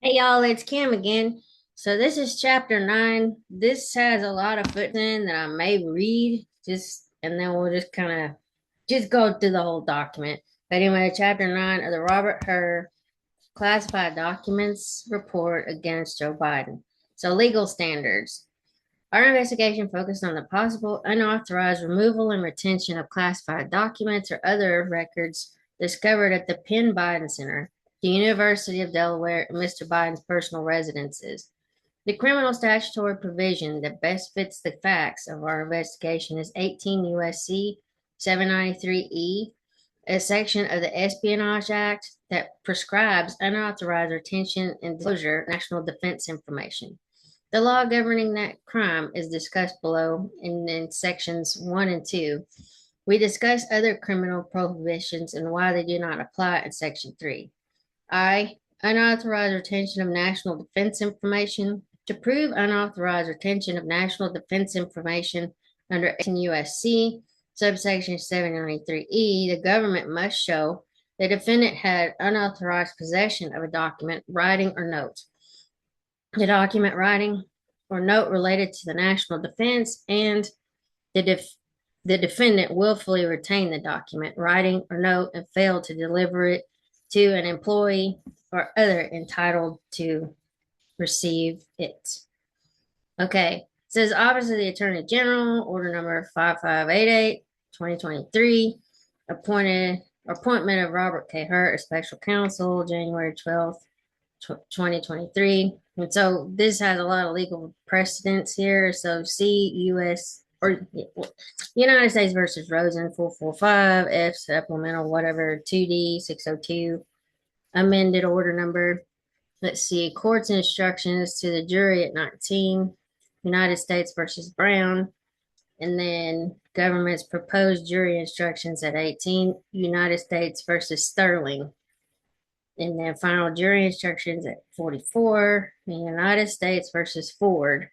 Hey y'all, it's Kim again. So this is chapter 9. This has a lot of footnotes in that I may read, and then we'll just kind of just go through the whole document. But anyway, chapter 9 of the Robert Hur Classified Documents report against Joe Biden. So legal standards. Our investigation focused on the possible unauthorized removal and retention of classified documents or other records discovered at the Penn Biden Center, the University of Delaware, and Mr. Biden's personal residences. The criminal statutory provision that best fits the facts of our investigation is 18 U.S.C. 793E, a section of the Espionage Act that prescribes unauthorized retention and disclosure of national defense information. The law governing that crime is discussed below in sections 1 and 2. We discuss other criminal prohibitions and why they do not apply in section 3. Unauthorized retention of national defense information. To prove unauthorized retention of national defense information under 18 U.S.C. subsection 793E, the government must show the defendant had unauthorized possession of a document, writing, or note. The document, writing, or note related to the national defense, and the defendant willfully retained the document, writing, or note and failed to deliver it to an employee or other entitled to receive it. Okay, it says Office of the Attorney General, Order Number 5588, 2023, appointment of Robert Hur as Special Counsel, January 12th, 2023. And so this has a lot of legal precedents here. So C.U.S. or United States versus Rosen 445, F supplemental, whatever, 2D 602, amended order number. Let's see, court's instructions to the jury at 19, United States versus Brown. And then government's proposed jury instructions at 18, United States versus Sterling. And then final jury instructions at 44, the United States versus Ford.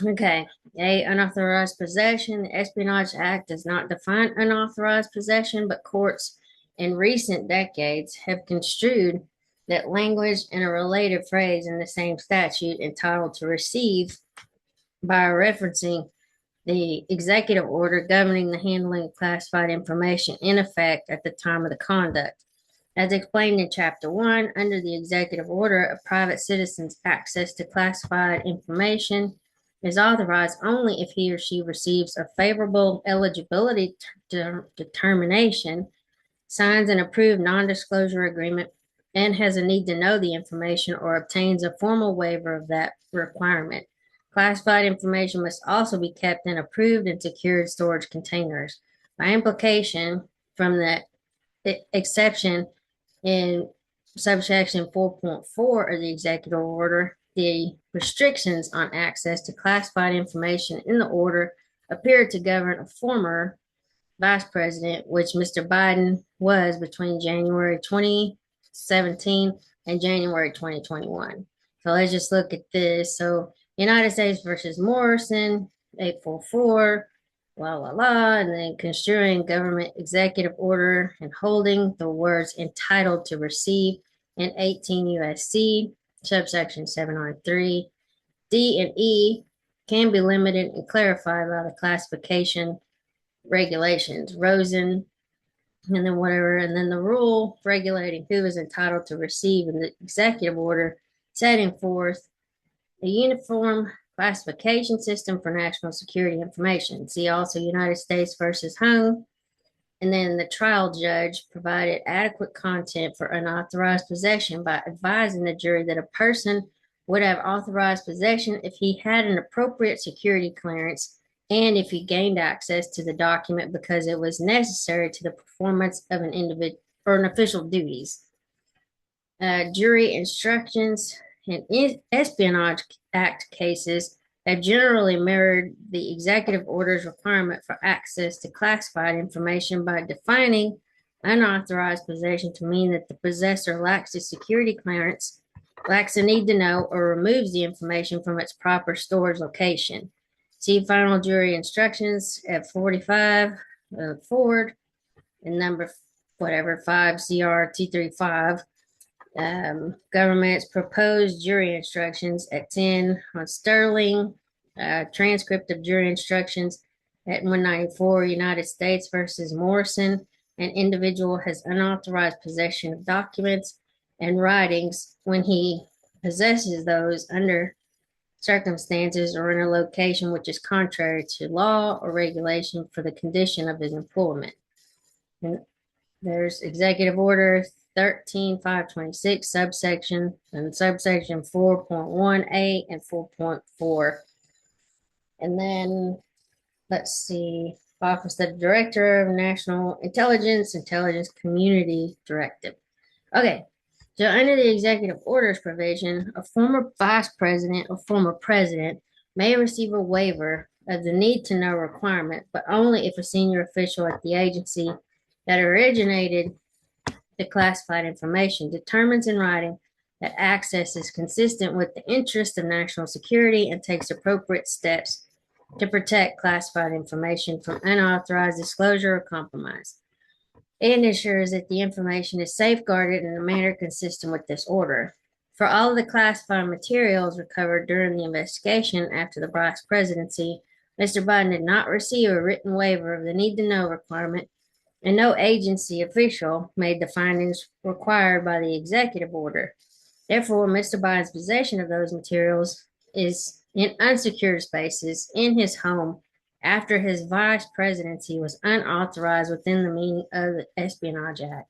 Okay, unauthorized possession. The Espionage Act does not define unauthorized possession, but courts in recent decades have construed that language in a related phrase in the same statute entitled to receive by referencing the executive order governing the handling of classified information in effect at the time of the conduct. As explained in Chapter 1, under the executive order, a private citizen's access to classified information is authorized only if he or she receives a favorable eligibility determination, signs an approved non-disclosure agreement, and has a need to know the information or obtains a formal waiver of that requirement. Classified information must also be kept in approved and secured storage containers. By implication, from the exception in subsection 4.4 of the executive order, the restrictions on access to classified information in the order appear to govern a former vice president, which Mr. Biden was between January 2017 and January 2021. So let's just look at this. So United States versus Morrison, 844, la la la, and then construing government executive order and holding the words entitled to receive in 18 U.S.C. subsection 703. D and E can be limited and clarified by the classification regulations, Rosen, and then whatever, and then the rule regulating who is entitled to receive in the executive order, setting forth a uniform classification system for national security information. See also United States versus Hung. And then the trial judge provided adequate content for unauthorized possession by advising the jury that a person would have authorized possession if he had an appropriate security clearance and if he gained access to the document because it was necessary to the performance of an individual or an official duties. Jury instructions in Espionage Act cases have generally mirrored the executive order's requirement for access to classified information by defining unauthorized possession to mean that the possessor lacks a security clearance, lacks a need to know, or removes the information from its proper storage location. See final jury instructions at 45, Ford, and number whatever 5 CR 235. Government's proposed jury instructions at 10 on Sterling, transcript of jury instructions at 194 United States versus Morrison. An individual has unauthorized possession of documents and writings when he possesses those under circumstances or in a location which is contrary to law or regulation for the condition of his employment. And there's Executive Order 13-526, subsection 4.1A and 4.4. And then let's see, Office of Director of National Intelligence Community Directive. Okay, so under the executive orders provision, a former vice president or former president may receive a waiver of the need to know requirement, but only if a senior official at the agency that originated the classified information determines in writing that access is consistent with the interest of national security and takes appropriate steps to protect classified information from unauthorized disclosure or compromise, and ensures that the information is safeguarded in a manner consistent with this order. For all of the classified materials recovered during the investigation after the Vice presidency, Mr. Biden did not receive a written waiver of the need to know requirement, and no agency official made the findings required by the executive order. Therefore, Mr. Biden's possession of those materials is in unsecured spaces in his home after his vice presidency was unauthorized within the meaning of the Espionage Act.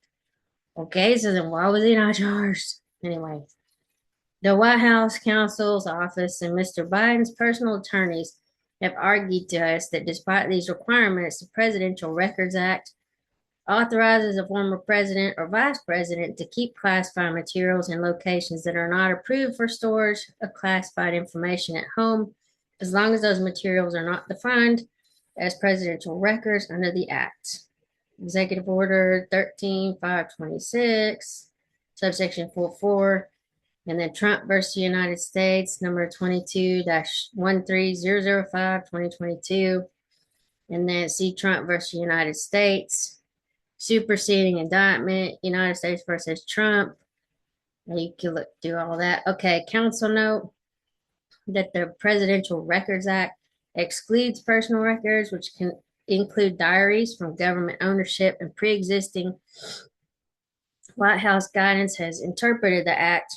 Okay, so then why was he not charged? Anyway, the White House counsel's office and Mr. Biden's personal attorneys have argued to us that despite these requirements, the Presidential Records Act authorizes a former president or vice president to keep classified materials in locations that are not approved for storage of classified information at home, as long as those materials are not defined as presidential records under the Act. Executive Order 13-526, subsection 4.4, and then Trump versus United States, number 22-13005, 2022, and then see Trump versus United States, superseding indictment, United States versus Trump. You can look through all that. Okay, council note that the Presidential Records Act excludes personal records, which can include diaries from government ownership, and pre-existing White House guidance has interpreted the act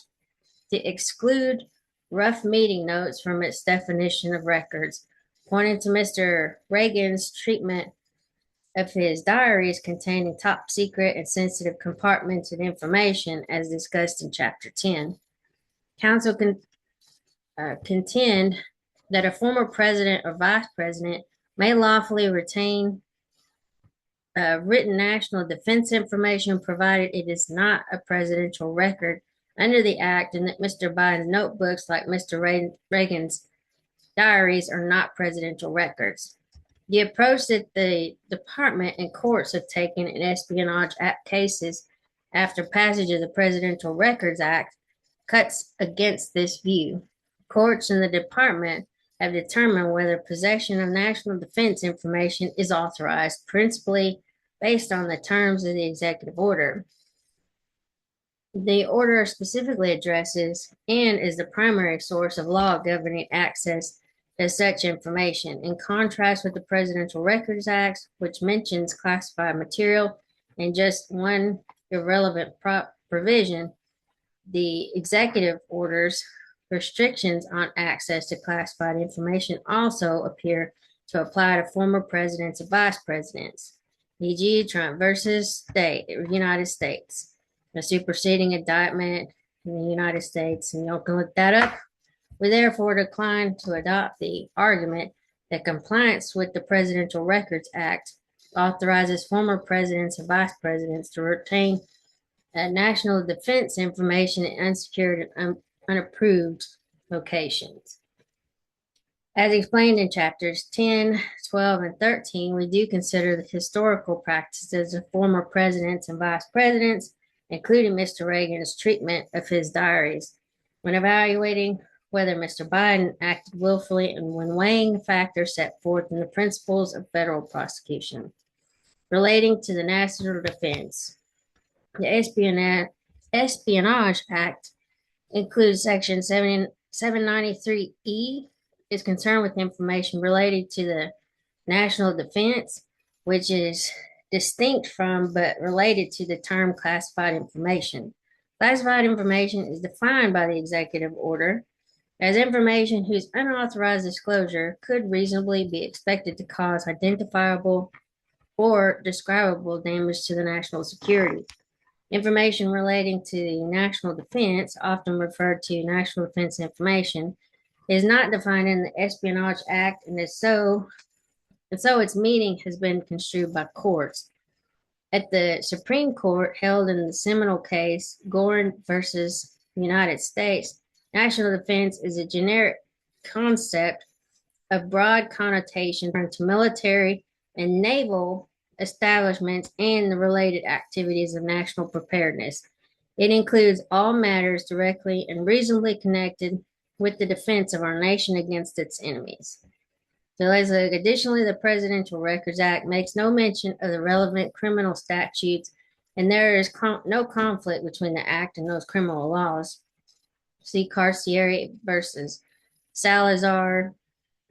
to exclude rough meeting notes from its definition of records, pointing to Mr. Reagan's treatment of his diaries containing top secret and sensitive compartments of information as discussed in Chapter 10. Council contend that a former president or vice president may lawfully retain written national defense information provided it is not a presidential record under the act, and that Mr. Biden's notebooks, like Mr. Reagan's diaries, are not presidential records. The approach that the department and courts have taken in Espionage Act cases after passage of the Presidential Records Act cuts against this view. Courts and the department have determined whether possession of national defense information is authorized, principally based on the terms of the executive order. The order specifically addresses and is the primary source of law governing access to such information, in contrast with the Presidential Records Act, which mentions classified material and just one irrelevant provision. The executive orders restrictions on access to classified information also appear to apply to former presidents and vice presidents, e.g. Trump versus United States, a superseding indictment in the United States, and y'all can look that up. We therefore decline to adopt the argument that compliance with the Presidential Records Act authorizes former presidents and vice presidents to retain national defense information in unsecured and unapproved locations. As explained in chapters 10, 12, and 13, we do consider the historical practices of former presidents and vice presidents, including Mr. Reagan's treatment of his diaries, when evaluating whether Mr. Biden acted willfully and when weighing the factors set forth in the principles of federal prosecution. Relating to the national defense, the Espionage Act includes Section 793E, is concerned with information related to the national defense, which is distinct from but related to the term classified information. Classified information is defined by the executive order as information whose unauthorized disclosure could reasonably be expected to cause identifiable or describable damage to the national security. Information relating to the national defense, often referred to national defense information, is not defined in the Espionage Act and so its meaning has been construed by courts. At the Supreme Court, held in the seminal case Gorin versus United States, national defense is a generic concept of broad connotation to military and naval establishments and the related activities of national preparedness. It includes all matters directly and reasonably connected with the defense of our nation against its enemies. So, additionally, the Presidential Records Act makes no mention of the relevant criminal statutes, and there is no conflict between the Act and those criminal laws. See Carcieri versus Salazar,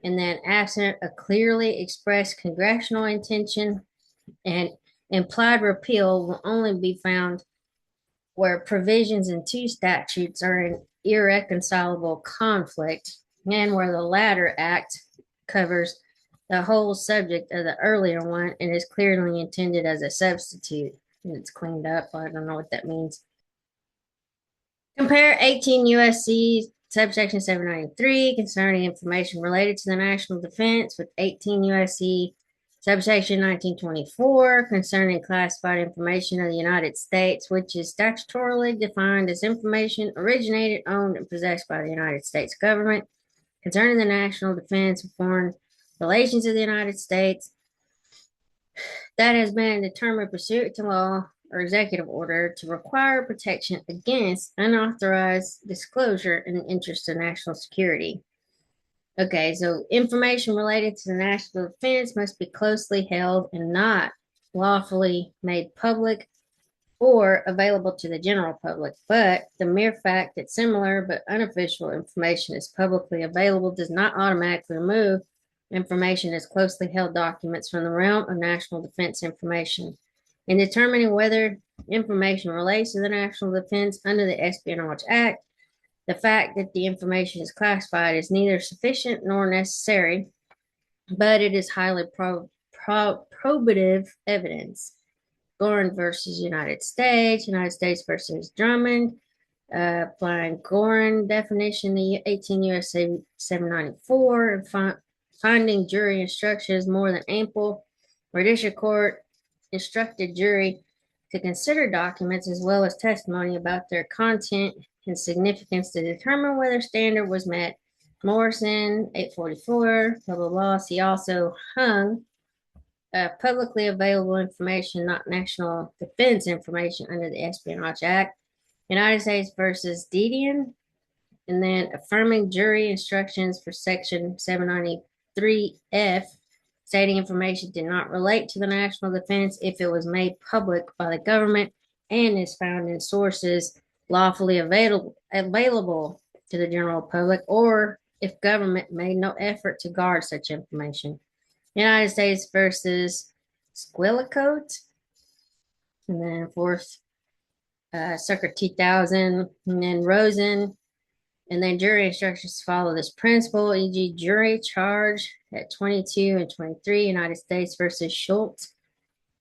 and then absent a clearly expressed congressional intention, and implied repeal will only be found where provisions in two statutes are in irreconcilable conflict, and where the latter act covers the whole subject of the earlier one and is clearly intended as a substitute. And it's cleaned up. I don't know what that means. Compare 18 U.S.C. subsection 793 concerning information related to the national defense with 18 U.S.C. subsection 1924 concerning classified information of the United States, which is statutorily defined as information originated, owned, and possessed by the United States government concerning the national defense and foreign relations of the United States that has been determined pursuant to law or executive order to require protection against unauthorized disclosure in the interest of national security. Okay, so information related to the national defense must be closely held and not lawfully made public or available to the general public. But the mere fact that similar but unofficial information is publicly available does not automatically remove information as closely held documents from the realm of national defense information. In determining whether information relates to the national defense under the Espionage Act, the fact that the information is classified is neither sufficient nor necessary, but it is highly probative evidence. Gorin versus United States versus Drummond, applying Gorin definition to 18 U.S.C. 794, and finding jury instructions more than ample, where district court instructed jury to consider documents as well as testimony about their content and significance to determine whether standard was met. Morrison, 844, blah, blah, blah. He also hung publicly available information, not national defense information under the Espionage Act. United States versus Didion, and then affirming jury instructions for Section 793F, stating information did not relate to the national defense if it was made public by the government and is found in sources lawfully available to the general public, or if government made no effort to guard such information. United States versus Squillicote, and then fourth, Circuit 2000, and then Rosen, and then jury instructions follow this principle, e.g. jury charge at 22 and 23, United States versus Schultz.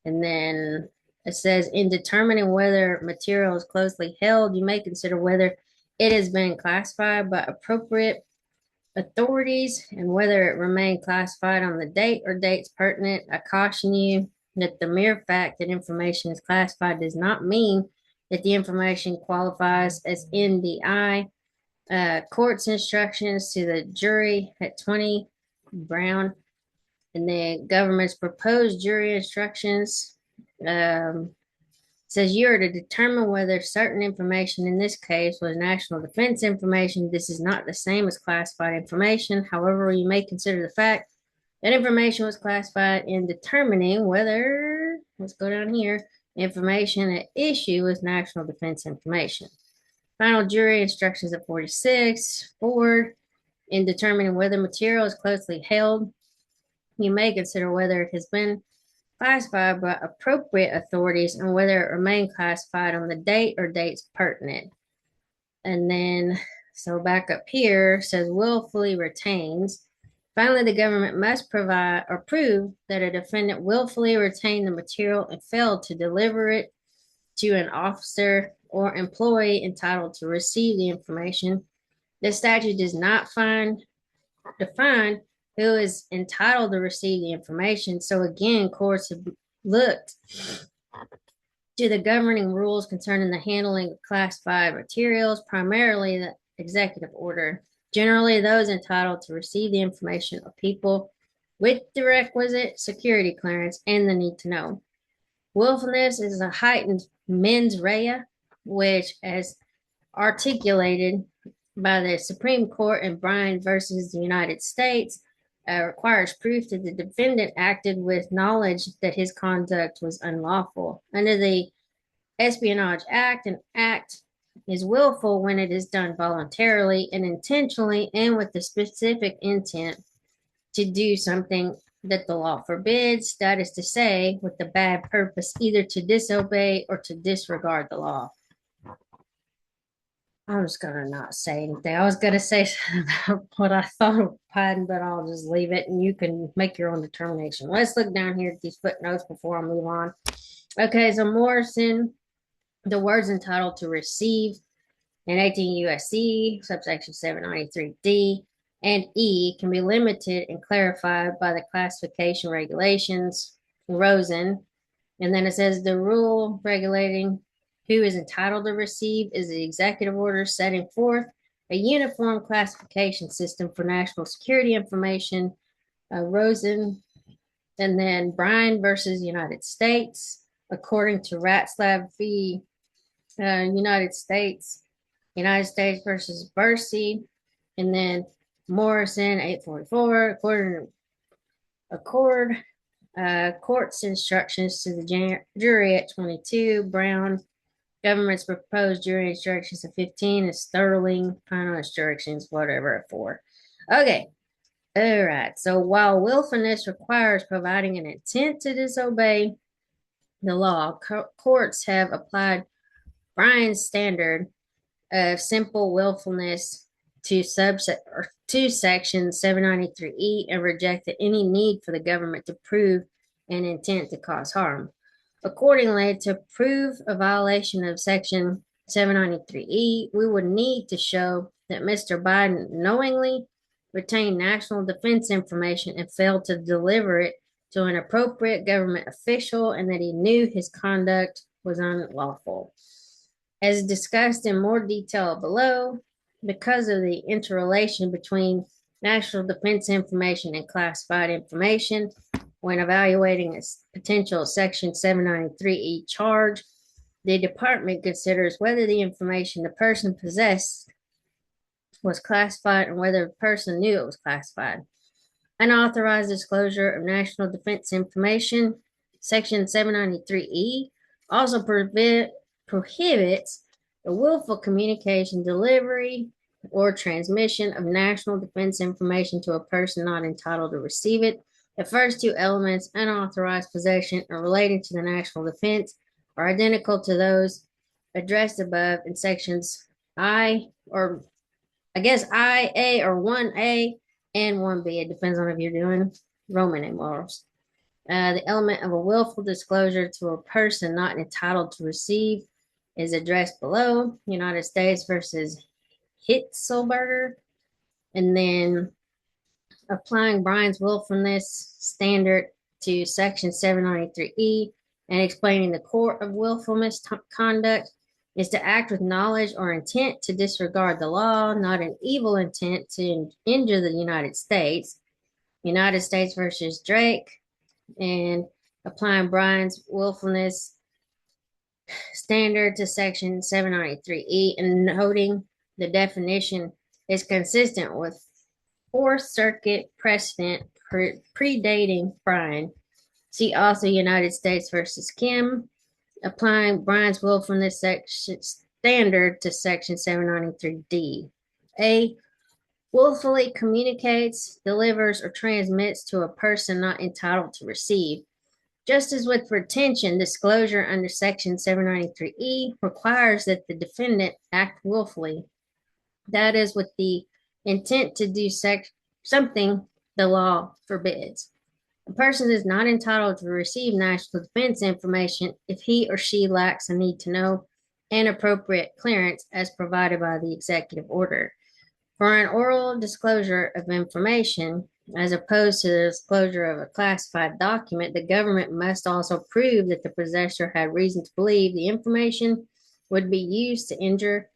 And then it says, in determining whether material is closely held, you may consider whether it has been classified by appropriate authorities and whether it remained classified on the date or dates pertinent. I caution you that the mere fact that information is classified does not mean that the information qualifies as NDI. Court's instructions to the jury at 20, Brown, and the government's proposed jury instructions says you are to determine whether certain information in this case was national defense information. This is not the same as classified information. However, you may consider the fact that information was classified in determining whether, let's go down here, Information at issue was national defense information. Final jury instructions at 46. 4. In determining whether material is closely held, you may consider whether it has been classified by appropriate authorities and whether it remained classified on the date or dates pertinent. And then, so back up here says willfully retains. Finally, the government must provide or prove that a defendant willfully retained the material and failed to deliver it to an officer or employee entitled to receive the information. The statute does not define who is entitled to receive the information. So again, courts have looked to the governing rules concerning the handling of classified materials, primarily the executive order. Generally, those entitled to receive the information are people with the requisite security clearance and the need to know. Willfulness is a heightened mens rea, which, as articulated by the Supreme Court in Bryan versus the United States, requires proof that the defendant acted with knowledge that his conduct was unlawful. Under the Espionage Act, an act is willful when it is done voluntarily and intentionally and with the specific intent to do something that the law forbids, that is to say, with the bad purpose either to disobey or to disregard the law. I'm just gonna not say anything. I was gonna say something about what I thought of Biden, but I'll just leave it and you can make your own determination. Let's look down here at these footnotes before I move on. Okay, so Morrison, the words entitled to receive in 18 U.S.C. subsection 793D and E can be limited and clarified by the classification regulations, Rosen. And then it says the rule regulating who is entitled to receive is the executive order setting forth a uniform classification system for national security information, Rosen. And then Bryan versus United States, according to Ratzlaff v. United States versus Bursey. And then Morrison, 844, according to court's instructions to the jury at 22. Brown, government's proposed jury instructions at 15. And Sterling, final instructions, whatever, at 4. Okay. All right. So while willfulness requires providing an intent to disobey the law, courts have applied Bryan's standard of simple willfulness to section 793E and rejected any need for the government to prove an intent to cause harm. Accordingly, to prove a violation of section 793E, we would need to show that Mr. Biden knowingly retained national defense information and failed to deliver it to an appropriate government official and that he knew his conduct was unlawful. As discussed in more detail below, because of the interrelation between national defense information and classified information, when evaluating a potential Section 793E charge, the department considers whether the information the person possessed was classified and whether the person knew it was classified. Unauthorized disclosure of national defense information, Section 793E, also prohibits the willful communication, delivery, or transmission of national defense information to a person not entitled to receive it. The first two elements, unauthorized possession and relating to the national defense, are identical to those addressed above in sections IA or 1A and 1B. It depends on if you're doing Roman numerals. The element of a willful disclosure to a person not entitled to receive is addressed below, United States versus Hitzelberger. And then applying Bryan's willfulness standard to section 793E and explaining the core of willful misconduct is to act with knowledge or intent to disregard the law, not an evil intent to injure the United States. United States versus Drake. And applying Bryan's willfulness standard to section 793E and noting the definition is consistent with Fourth Circuit precedent predating Bryan. See also United States versus Kim applying Brian's willfulness section standard to section 793D. A, willfully communicates, delivers, or transmits to a person not entitled to receive. Just as with retention, disclosure under section 793E requires that the defendant act willfully. That is, with the intent to do something the law forbids. A person is not entitled to receive national defense information if he or she lacks a need to know and appropriate clearance as provided by the executive order. For an oral disclosure of information, as opposed to the disclosure of a classified document, the government must also prove that the possessor had reason to believe the information would be used to injure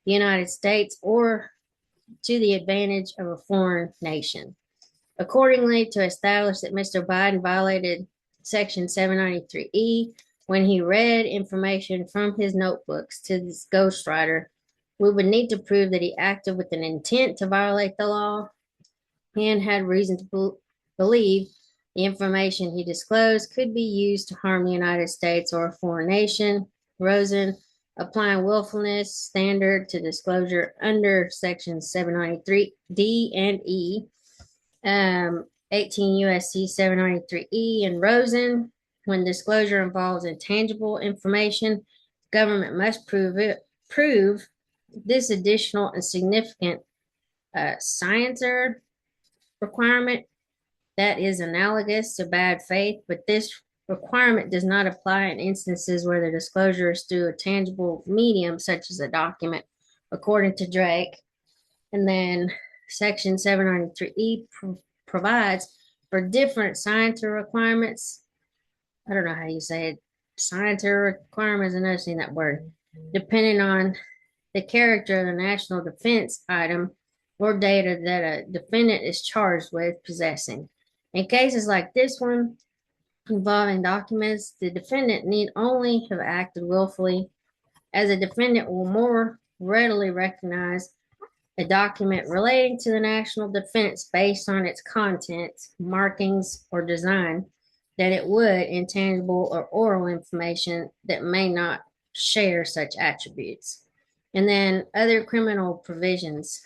the United States or to the advantage of a foreign nation. Accordingly, to establish that Mr. Biden violated Section 793E when he read information from his notebooks to this ghostwriter, we would need to prove that he acted with an intent to violate the law and had reason to believe the information he disclosed could be used to harm the United States or a foreign nation. Rosen, applying willfulness standard to disclosure under Section 793D and E. 18 USC 793E and Rosen, when disclosure involves intangible information, government must prove this additional and significant sciencer requirement that is analogous to bad faith, but this requirement does not apply in instances where the disclosure is through a tangible medium, such as a document, according to Drake. And then Section 793E provides for different scienter requirements. I don't know how you say it. Scienter requirements, I've never seen that word. Depending on the character of the national defense item or data that a defendant is charged with possessing. In cases like this one involving documents, the defendant need only have acted willfully, as a defendant will more readily recognize a document relating to the national defense based on its contents, markings, or design than it would intangible or oral information that may not share such attributes. And then other criminal provisions.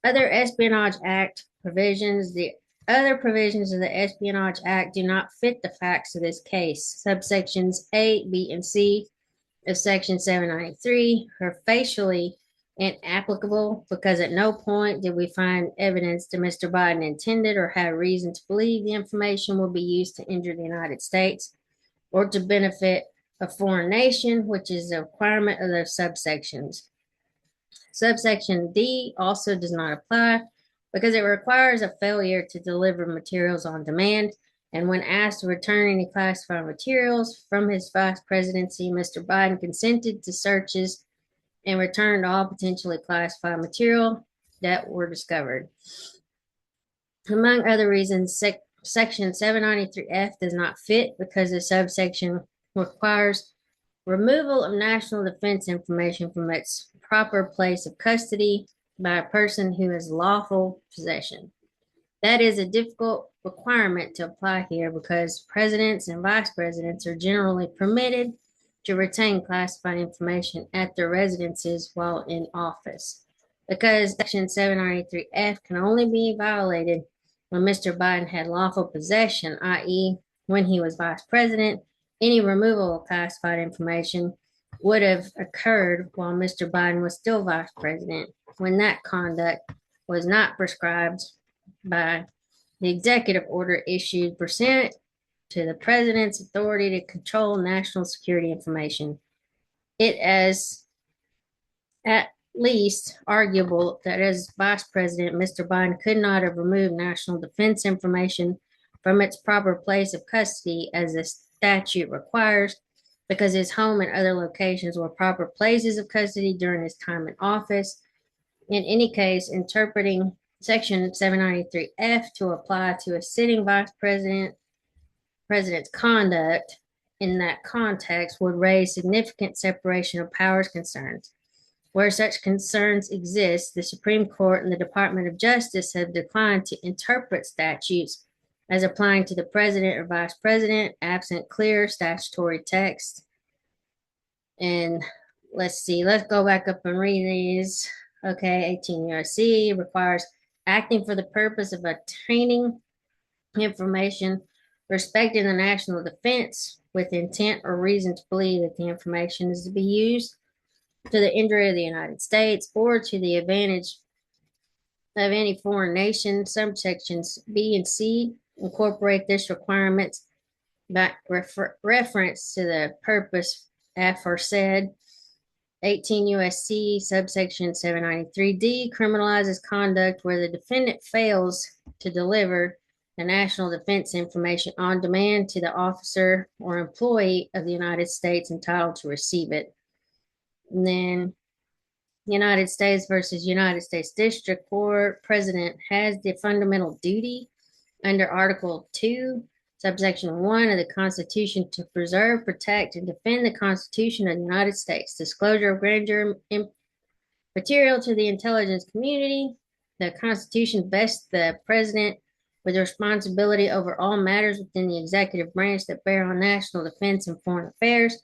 Other Espionage Act provisions. The other provisions of the Espionage Act do not fit the facts of this case. Subsections A, B, and C of Section 793 are facially inapplicable because at no point did we find evidence that Mr. Biden intended or had reason to believe the information will be used to injure the United States or to benefit a foreign nation, which is a requirement of those subsections. Subsection D also does not apply because it requires a failure to deliver materials on demand. And when asked to return any classified materials from his vice presidency, Mr. Biden consented to searches and returned all potentially classified material that were discovered. Among other reasons, Section 793F does not fit because the subsection requires removal of national defense information from its proper place of custody by a person who has lawful possession. That is a difficult requirement to apply here because presidents and vice presidents are generally permitted to retain classified information at their residences while in office. Because Section 793F can only be violated when Mr. Biden had lawful possession, i.e., when he was vice president, any removal of classified information would have occurred while Mr. Biden was still vice president, when that conduct was not prescribed by the executive order issued pursuant to the president's authority to control national security information. It is at least arguable that as vice president, Mr. Biden could not have removed national defense information from its proper place of custody as the statute requires, because his home and other locations were proper places of custody during his time in office. In any case, interpreting Section 793F to apply to a sitting vice president's conduct in that context would raise significant separation of powers concerns. Where such concerns exist, the Supreme Court and the Department of Justice have declined to interpret statutes as applying to the president or vice president absent clear statutory text. And let's see, let's go back up and read these. Okay, 18 U.S.C. requires acting for the purpose of obtaining information respecting the national defense with intent or reason to believe that the information is to be used to the injury of the United States or to the advantage of any foreign nation. Subsections B and C incorporate this requirement by reference to the purpose aforesaid. 18 U.S.C. subsection 793D criminalizes conduct where the defendant fails to deliver the national defense information on demand to the officer or employee of the United States entitled to receive it. And then United States versus United States District Court, President has the fundamental duty under Article 2, subsection 1 of the Constitution to preserve, protect, and defend the Constitution of the United States. Disclosure of grand jury material to the intelligence community. The Constitution vests the President with responsibility over all matters within the executive branch that bear on national defense and foreign affairs,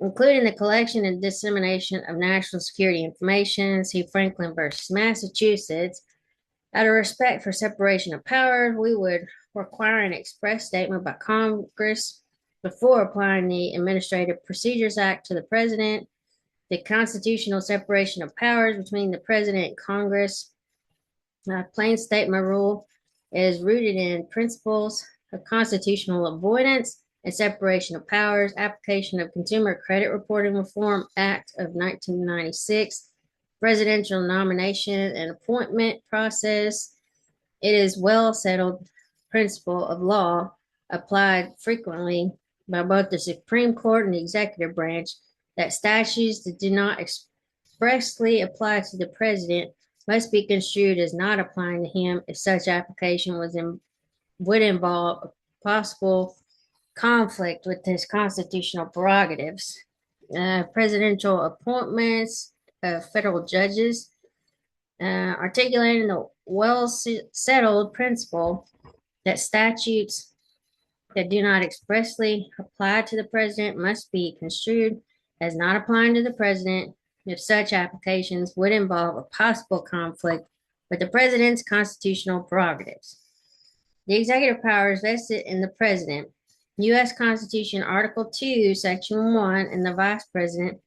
including the collection and dissemination of national security information. See Franklin versus Massachusetts. Out of respect for separation of powers, we would require an express statement by Congress before applying the Administrative Procedures Act to the President. The constitutional separation of powers between the President and Congress, plain statement rule, is rooted in principles of constitutional avoidance and separation of powers, application of Consumer Credit Reporting Reform Act of 1996, presidential nomination and appointment process. It is well settled principle of law applied frequently by both the Supreme Court and the executive branch that statutes that do not expressly apply to the president must be construed as not applying to him if such application would involve a possible conflict with his constitutional prerogatives. Presidential appointments of federal judges, articulating the well settled principle that statutes that do not expressly apply to the president must be construed as not applying to the president if such applications would involve a possible conflict with the president's constitutional prerogatives. The executive powers vested in the president. U.S. Constitution, Article 2, Section 1, and the Vice President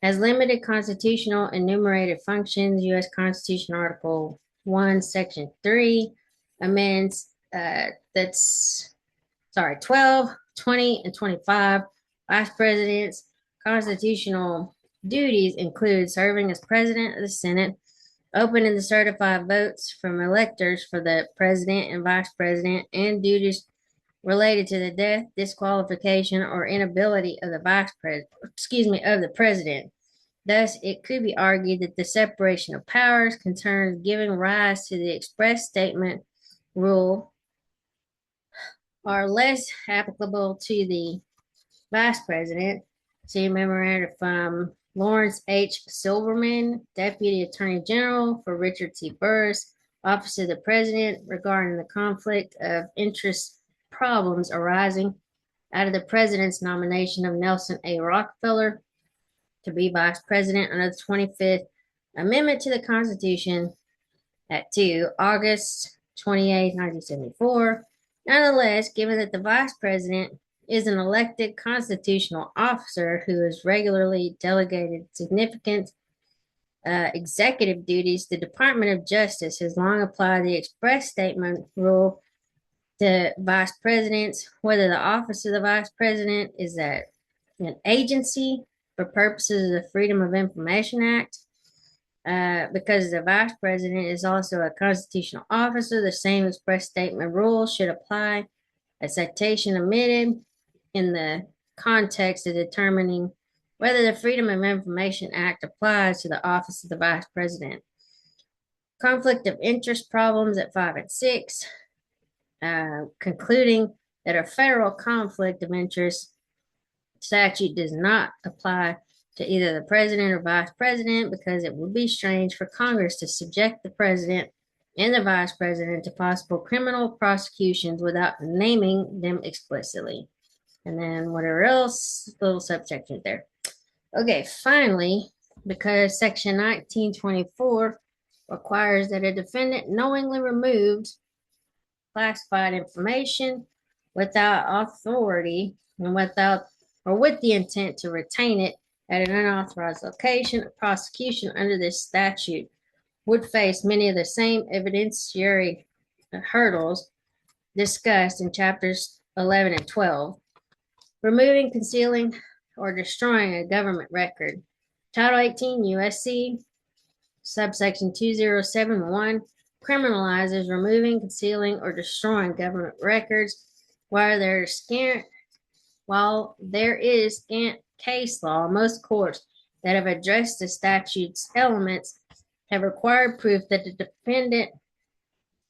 has limited constitutional enumerated functions. U.S. Constitution, Article 1, Section 3 amends 12, 20, and 25. Vice President's constitutional duties include serving as President of the Senate, opening the certified votes from electors for the President and Vice President, and duties related to the death, disqualification, or inability of the President. Thus, it could be argued that the separation of powers concerns giving rise to the express statement rule are less applicable to the Vice President. See memorandum from Lawrence H. Silverman, Deputy Attorney General for Richard T. Burris, Office of the President, regarding the conflict of interest problems arising out of the President's nomination of Nelson A. Rockefeller to be Vice President under the 25th Amendment to the Constitution at 2 August 28, 1974. Nonetheless, given that the Vice President is an elected constitutional officer who is regularly delegated significant executive duties, the Department of Justice has long applied the express statement rule to vice presidents, whether the office of the vice president is an agency for purposes of the Freedom of Information Act. Because the vice president is also a constitutional officer, the same express statement rule should apply. A citation omitted in the context of determining whether the Freedom of Information Act applies to the office of the vice president. Conflict of interest problems at 5 and 6, concluding that a federal conflict of interest statute does not apply to either the president or vice president because it would be strange for Congress to subject the president and the vice president to possible criminal prosecutions without naming them explicitly. And then whatever else, little subsections there. Okay, finally, because Section 1924 requires that a defendant knowingly removed classified information without authority and without or with the intent to retain it at an unauthorized location, a prosecution under this statute would face many of the same evidentiary hurdles discussed in chapters 11 and 12. Removing, concealing, or destroying a government record. Title 18 USC, subsection 2071, criminalizes removing, concealing, or destroying government records while there is scant case law. Most courts that have addressed the statute's elements have required proof that the defendant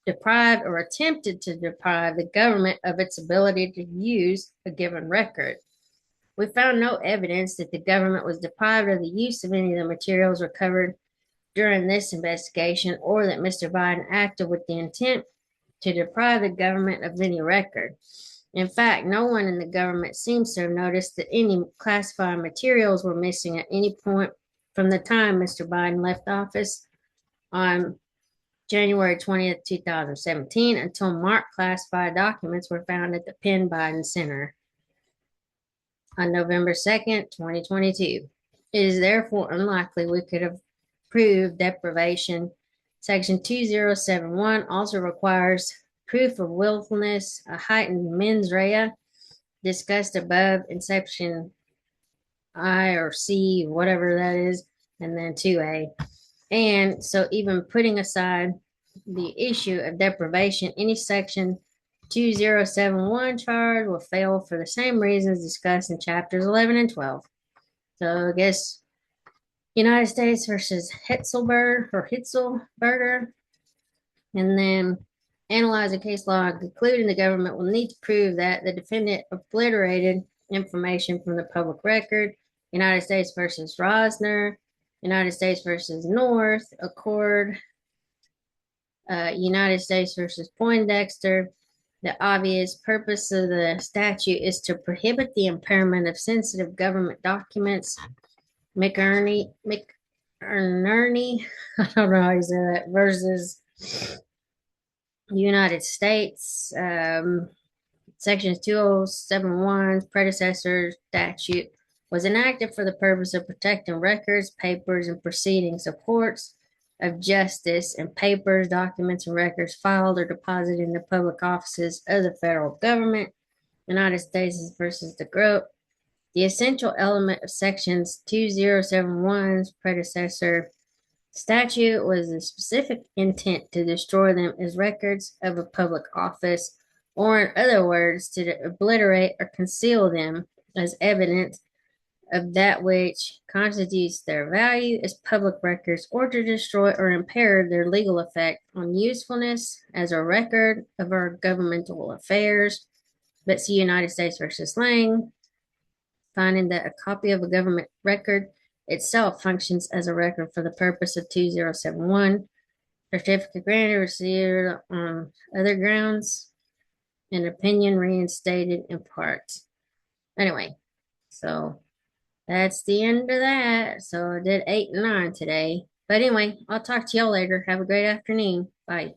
deprived or attempted to deprive the government of its ability to use a given record. We found no evidence that the government was deprived of the use of any of the materials recovered during this investigation or that Mr. Biden acted with the intent to deprive the government of any record. In fact, no one in the government seems to have noticed that any classified materials were missing at any point from the time Mr. Biden left office on January 20th, 2017, until marked classified documents were found at the Penn Biden Center on November 2nd, 2022. It is therefore unlikely we could have proved deprivation. Section 2071 also requires proof of willfulness, a heightened mens rea discussed above in section I or C, whatever that is, and then 2A. And so, even putting aside the issue of deprivation, any section 2071 charge will fail for the same reasons discussed in chapters 11 and 12. So, I guess United States versus Hitzelberger, and then analyze the case law and concluding the government will need to prove that the defendant obliterated information from the public record. United States versus Rosner, United States versus North, Accord, United States versus Poindexter. The obvious purpose of the statute is to prohibit the impairment of sensitive government documents. McInerney, I don't know how you say that, versus United States, sections 2071's predecessor statute was enacted for the purpose of protecting records, papers, and proceedings of courts of justice and papers, documents, and records filed or deposited in the public offices of the federal government. United States versus the group. The essential element of sections 2071's predecessor statute was the specific intent to destroy them as records of a public office, or in other words, to obliterate or conceal them as evidence of that which constitutes their value as public records, or to destroy or impair their legal effect on usefulness as a record of our governmental affairs. But see United States versus Lang, finding that a copy of a government record itself functions as a record for the purpose of 2071. Certificate granted, received on other grounds, an opinion reinstated in part. Anyway, so that's the end of that. So I did 8 and 9 today. But anyway, I'll talk to y'all later. Have a great afternoon. Bye.